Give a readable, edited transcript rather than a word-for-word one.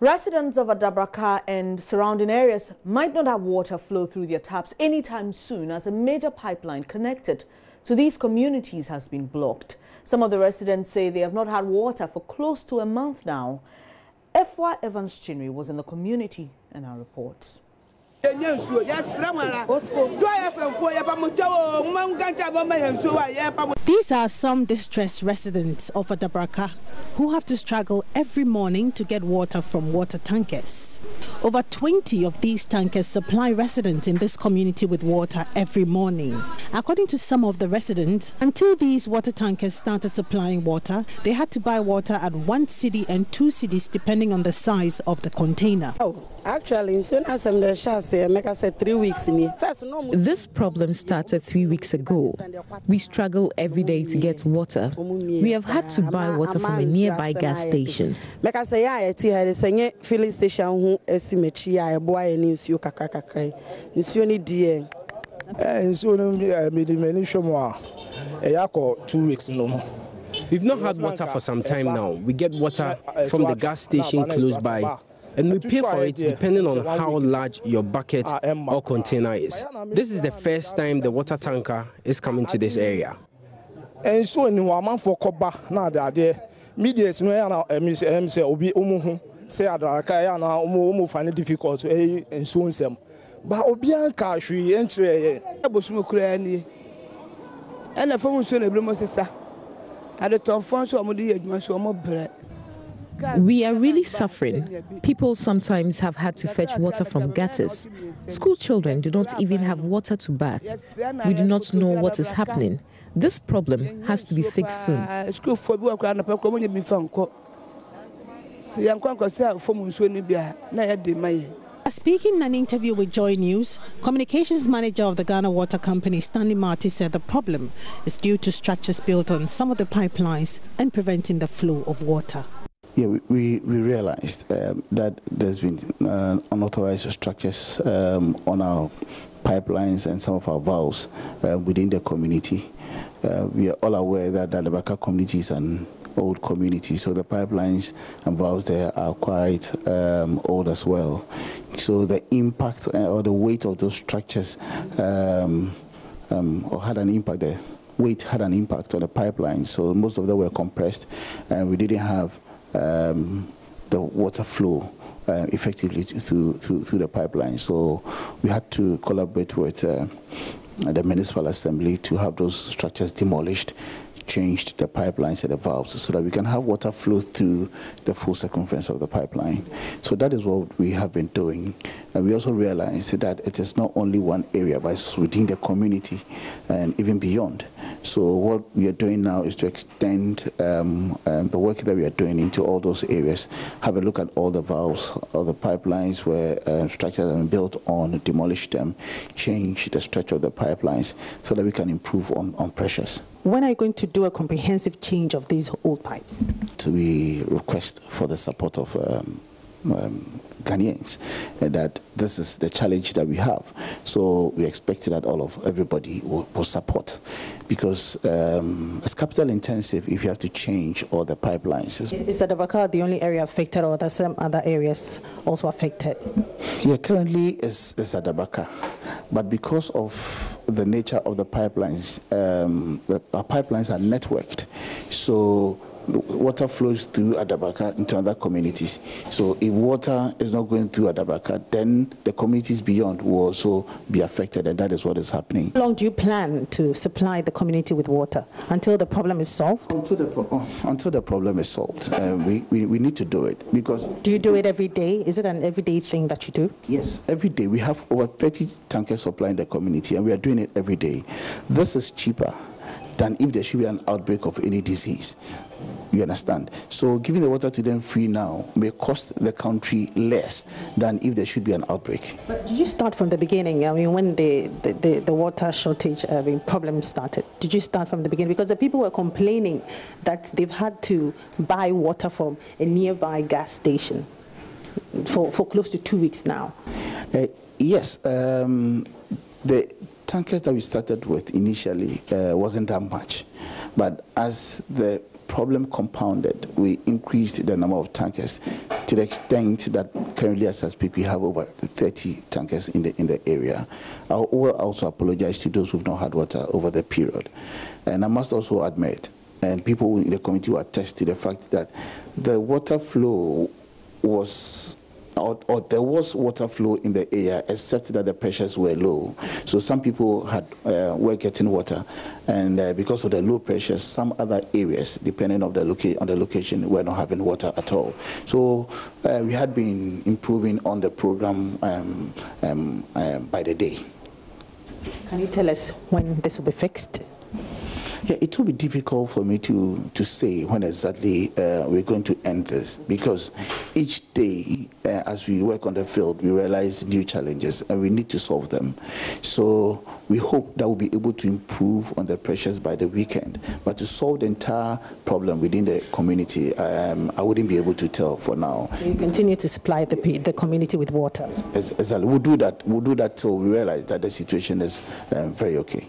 Residents of Adabraka and surrounding areas might not have water flow through their taps anytime soon, as a major pipeline connected to these communities has been blocked. Some of the residents say they have not had water for close to a month now. Efwa Evans Chinri was in the community and our reports. These are some distressed residents of Adabraka who have to struggle every morning to get water from water tankers. Over 20 of these tankers supply residents in this community with water every morning. According to some of the residents, until these water tankers started supplying water, they had to buy water at 1 cedi and 2 cedis depending on the size of the container. Actually, soon as I'm the chassis, I said 3 weeks. This problem started 3 weeks ago. We struggle every day to get water. We have had to buy water from a nearby gas station. Filling station We've not had water for some time now. We get water from the gas station close by, and we pay for it depending on how large your bucket or container is. This is the first time the water tanker is coming to this area. And so in one for Coba, now there, media say Obi Umuhu, say Adabraka, now find it difficult and so on some. But Obianka, she entry a Busmukrani and a phone soon a blue sister. At the top, so more bread. We are really suffering. People sometimes have had to fetch water from gutters. School children do not even have water to bath. We do not know what is happening. This problem has to be fixed soon. Speaking in an interview with JoyNews, communications manager of the Ghana Water Company, Stanley Marty, said the problem is due to structures built on some of the pipelines and preventing the flow of water. Yeah, we realized that there's been unauthorized structures on our pipelines and some of our valves within the community. We are all aware that the Adabraka community is an old community, so the pipelines and valves there are quite old as well. So the impact or the weight of those structures had an impact there. Weight had an impact on the pipelines, so most of them were compressed, and we didn't have the water flow effectively through the pipeline. So we had to collaborate with the municipal assembly to have those structures demolished, changed the pipelines and the valves so that we can have water flow through the full circumference of the pipeline. So that is what we have been doing. And we also realized that it is not only one area, but it's within the community and even beyond. So what we are doing now is to extend the work that we are doing into all those areas, have a look at all the valves, all the pipelines where structures have been built on, demolish them, change the stretch of the pipelines so that we can improve on pressures. When are you going to do a comprehensive change of these old pipes? We request for the support of Ghanaians, that this is the challenge that we have. So we expect that everybody will support, because it's capital intensive if you have to change all the pipelines. Is Adabraka the only area affected, or are there some other areas also affected? Yeah, currently it's Adabraka, but because of the nature of the pipelines, our pipelines are networked, so water flows through Adabraka into other communities. So if water is not going through Adabraka, then the communities beyond will also be affected, and that is what is happening. How long do you plan to supply the community with water? Until the problem is solved? Until the problem is solved. We need to do it, because... Do you do it every day? Is it an everyday thing that you do? Yes, every day. We have over 30 tankers supplying the community, and we are doing it every day. This is cheaper than if there should be an outbreak of any disease. You understand? So giving the water to them free now may cost the country less than if there should be an outbreak. But did you start from the beginning? I mean, when the water shortage problem started, did you start from the beginning? Because the people were complaining that they've had to buy water from a nearby gas station for close to 2 weeks now. Yes. The tankers that we started with initially wasn't that much, but as the problem compounded, we increased the number of tankers to the extent that currently, as I speak, we have over 30 tankers in the area. I will also apologize to those who've not had water over the period. And I must also admit, and people in the community will attest to the fact that the water flow was, or there was water flow in the area, except that the pressures were low. So some people were getting water, and because of the low pressures, some other areas, depending on the location, were not having water at all. So we had been improving on the program by the day. Can you tell us when this will be fixed? Yeah, it will be difficult for me to say when exactly we're going to end this, because each day as we work on the field, we realize new challenges and we need to solve them. So we hope that we'll be able to improve on the pressures by the weekend. But to solve the entire problem within the community, I wouldn't be able to tell for now. So you continue to supply the community with water? Exactly. We'll do that till we realize that the situation is very okay.